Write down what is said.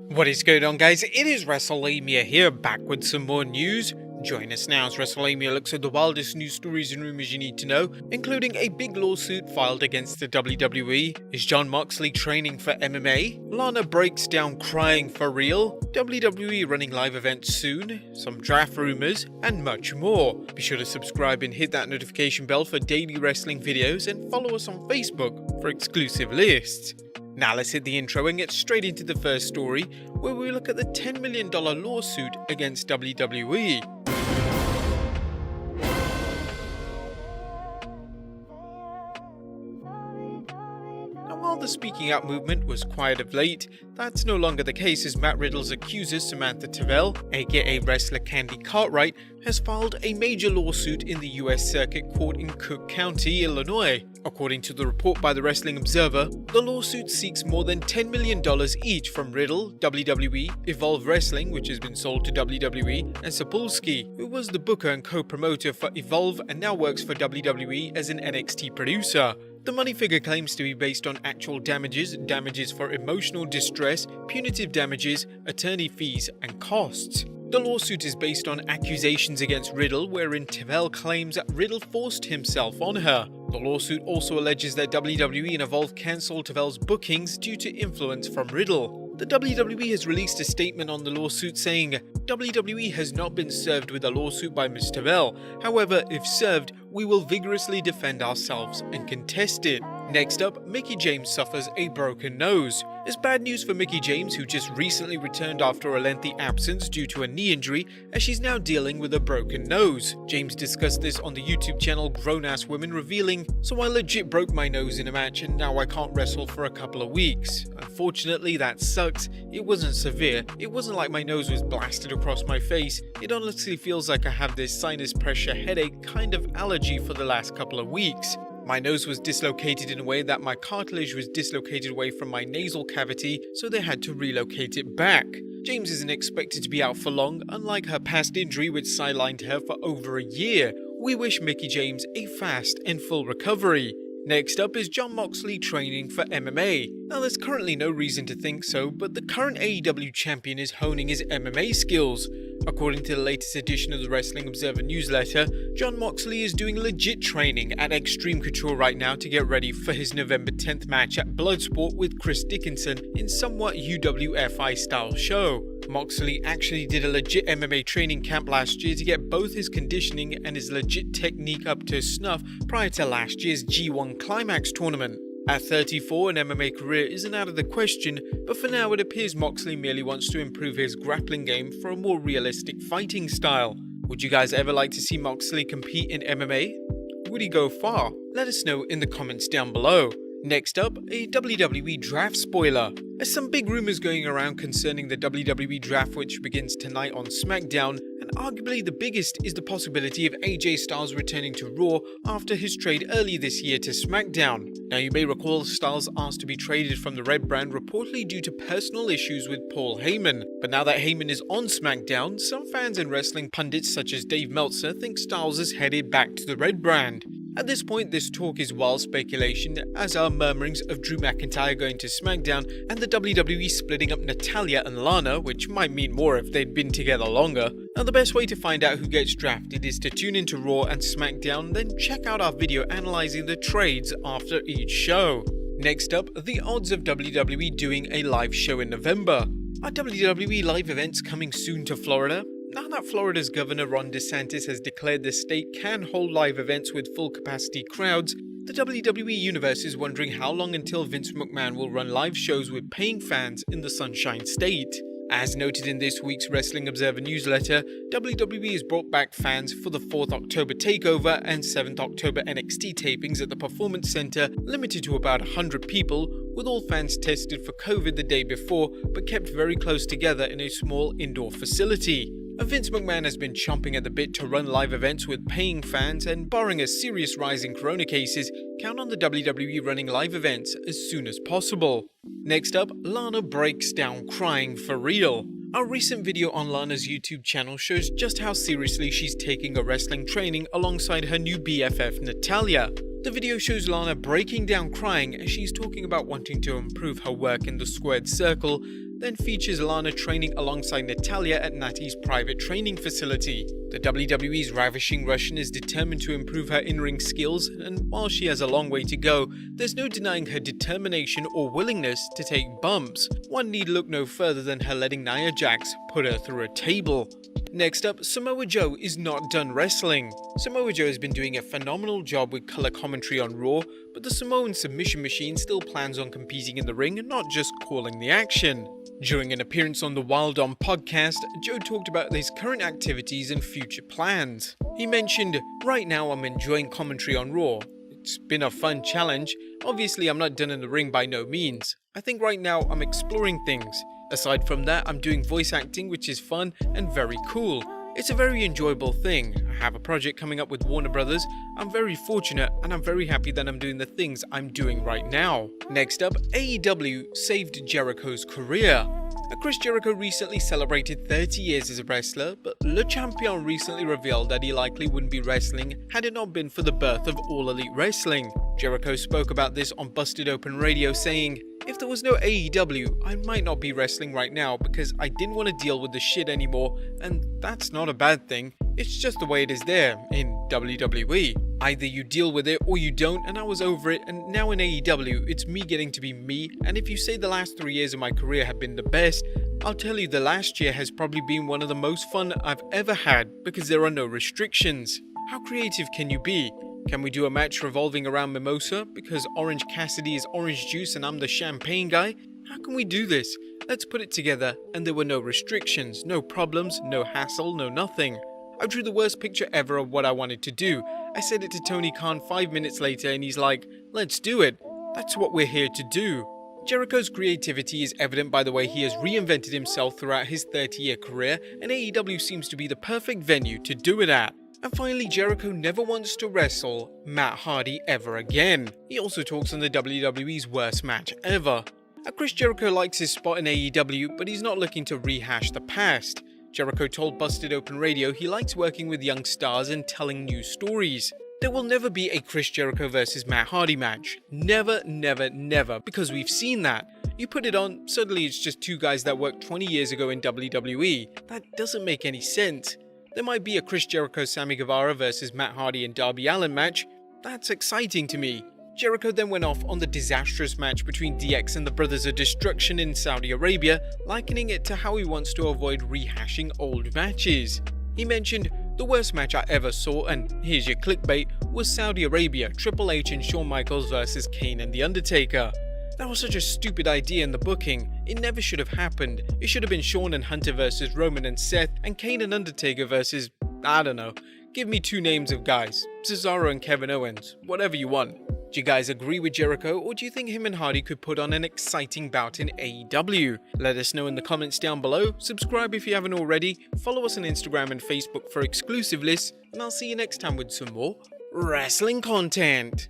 What is going on, guys? It is Wrestlelamia here, back with some more news. Join us now as Wrestlelamia looks at the wildest news stories and rumors you need to know, including a big lawsuit filed against the WWE. Is Jon Moxley training for MMA? Lana breaks down crying for real? WWE running live events soon? Some draft rumors? And much more. Be sure to subscribe and hit that notification bell for daily wrestling videos, and follow us on Facebook for exclusive lists. Now let's hit the intro and get straight into the first story, where we look at the $10 million lawsuit against WWE. While the speaking out movement was quiet of late, that's no longer the case, as Matt Riddle's accuser Samantha Terrell, aka wrestler Candy Cartwright, has filed a major lawsuit in the US Circuit Court in Cook County, Illinois. According to the report by the Wrestling Observer, the lawsuit seeks more than $10 million each from Riddle, WWE, Evolve Wrestling, which has been sold to WWE, and Sapolsky, who was the booker and co-promoter for Evolve and now works for WWE as an NXT producer. The money figure claims to be based on actual damages, damages for emotional distress, punitive damages, attorney fees, and costs. The lawsuit is based on accusations against Riddle, wherein Terrell claims that Riddle forced himself on her. The lawsuit also alleges that WWE and Evolve cancelled Terrell's bookings due to influence from Riddle. The WWE has released a statement on the lawsuit saying, WWE has not been served with a lawsuit by Ms. Terrell. However, if served, we will vigorously defend ourselves and contest it. Next up, Mickie James suffers a broken nose. It's bad news for Mickie James, who just recently returned after a lengthy absence due to a knee injury, as she's now dealing with a broken nose. James discussed this on the YouTube channel Grown Ass Women, revealing, "So I legit broke my nose in a match and now I can't wrestle for a couple of weeks. Unfortunately, that sucks. It wasn't severe. It wasn't like my nose was blasted across my face. It honestly feels like I have this sinus pressure headache kind of allergy for the last couple of weeks. My nose was dislocated in a way that my cartilage was dislocated away from my nasal cavity, so they had to relocate it back." James isn't expected to be out for long, unlike her past injury which sidelined her for over a year. We wish Mickie James a fast and full recovery. Next up is Jon Moxley training for MMA. Now there's currently no reason to think so, but the current AEW champion is honing his MMA skills. According to the latest edition of the Wrestling Observer newsletter, Jon Moxley is doing legit training at Extreme Couture right now to get ready for his November 10th match at Bloodsport with Chris Dickinson in somewhat UWFI style show. Moxley actually did a legit MMA training camp last year to get both his conditioning and his legit technique up to snuff prior to last year's G1 Climax tournament. At 34, an MMA career isn't out of the question, but for now it appears Moxley merely wants to improve his grappling game for a more realistic fighting style. Would you guys ever like to see Moxley compete in MMA? Would he go far? Let us know in the comments down below. Next up, a WWE Draft Spoiler. There's some big rumors going around concerning the WWE Draft, which begins tonight on SmackDown, and arguably the biggest is the possibility of AJ Styles returning to Raw after his trade early this year to SmackDown. Now you may recall Styles asked to be traded from the Red brand reportedly due to personal issues with Paul Heyman, but now that Heyman is on SmackDown, some fans and wrestling pundits such as Dave Meltzer think Styles is headed back to the Red brand. At this point, this talk is wild speculation, as are murmurings of Drew McIntyre going to SmackDown and the WWE splitting up Natalya and Lana, which might mean more if they'd been together longer. Now the best way to find out who gets drafted is to tune into Raw and SmackDown, then check out our video analysing the trades after each show. Next up, the odds of WWE doing a live show in November. Are WWE live events coming soon to Florida? Now that Florida's Governor Ron DeSantis has declared the state can hold live events with full capacity crowds, the WWE Universe is wondering how long until Vince McMahon will run live shows with paying fans in the Sunshine State. As noted in this week's Wrestling Observer newsletter, WWE has brought back fans for the 4th October takeover and 7th October NXT tapings at the Performance Center, limited to about 100 people, with all fans tested for COVID the day before but kept very close together in a small indoor facility. Vince McMahon has been chomping at the bit to run live events with paying fans, and barring a serious rise in corona cases, count on the WWE running live events as soon as possible. Next up, Lana breaks down crying for real. Our recent video on Lana's YouTube channel shows just how seriously she's taking a wrestling training alongside her new BFF Natalya. The video shows Lana breaking down crying as she's talking about wanting to improve her work in the squared circle, then features Lana training alongside Natalya at Natty's private training facility. The WWE's ravishing Russian is determined to improve her in-ring skills, and while she has a long way to go, there's no denying her determination or willingness to take bumps. One need look no further than her letting Nia Jax put her through a table. Next up, Samoa Joe is not done wrestling. Samoa Joe has been doing a phenomenal job with color commentary on Raw, but the Samoan submission machine still plans on competing in the ring and not just calling the action. During an appearance on the Wild On podcast, Joe talked about his current activities and future plans. He mentioned, "Right now I'm enjoying commentary on Raw. It's been a fun challenge. Obviously I'm not done in the ring by no means. I think right now I'm exploring things. Aside from that, I'm doing voice acting, which is fun and very cool. It's a very enjoyable thing. I have a project coming up with Warner Brothers. I'm very fortunate and I'm very happy that I'm doing the things I'm doing right now." Next up, AEW saved Jericho's career. Chris Jericho recently celebrated 30 years as a wrestler, but Le Champion recently revealed that he likely wouldn't be wrestling had it not been for the birth of All Elite Wrestling. Jericho spoke about this on Busted Open Radio, saying, "If there was no AEW, I might not be wrestling right now because I didn't want to deal with the shit anymore, and that's not a bad thing. It's just the way it is there in WWE. Either you deal with it or you don't, and I was over it, and now in AEW, it's me getting to be me, and if you say the last 3 years of my career have been the best, I'll tell you the last year has probably been one of the most fun I've ever had because there are no restrictions. How creative can you be? Can we do a match revolving around mimosa because Orange Cassidy is orange juice and I'm the champagne guy? How can we do this? Let's put it together." And there were no restrictions, no problems, no hassle, no nothing. I drew the worst picture ever of what I wanted to do. I said it to Tony Khan 5 minutes later and he's like, "Let's do it. That's what we're here to do." Jericho's creativity is evident by the way he has reinvented himself throughout his 30-year career, and AEW seems to be the perfect venue to do it at. And finally, Jericho never wants to wrestle Matt Hardy ever again. He also talks on the WWE's worst match ever. Chris Jericho likes his spot in AEW, but he's not looking to rehash the past. Jericho told Busted Open Radio he likes working with young stars and telling new stories. There will never be a Chris Jericho vs Matt Hardy match. Never, never, never, because we've seen that. You put it on, suddenly it's just two guys that worked 20 years ago in WWE. That doesn't make any sense. There might be a Chris Jericho Sammy Guevara vs Matt Hardy and Darby Allin match. That's exciting to me. Jericho then went off on the disastrous match between DX and the Brothers of Destruction in Saudi Arabia, likening it to how he wants to avoid rehashing old matches. He mentioned, "The worst match I ever saw, and here's your clickbait, was Saudi Arabia, Triple H and Shawn Michaels vs Kane and The Undertaker. That was such a stupid idea in the booking. It never should have happened. It should have been Shawn and Hunter versus Roman and Seth, and Kane and Undertaker versus, I don't know. Give me 2 names of guys. Cesaro and Kevin Owens. Whatever you want." Do you guys agree with Jericho, or do you think him and Hardy could put on an exciting bout in AEW? Let us know in the comments down below, subscribe if you haven't already, follow us on Instagram and Facebook for exclusive lists, and I'll see you next time with some more wrestling content.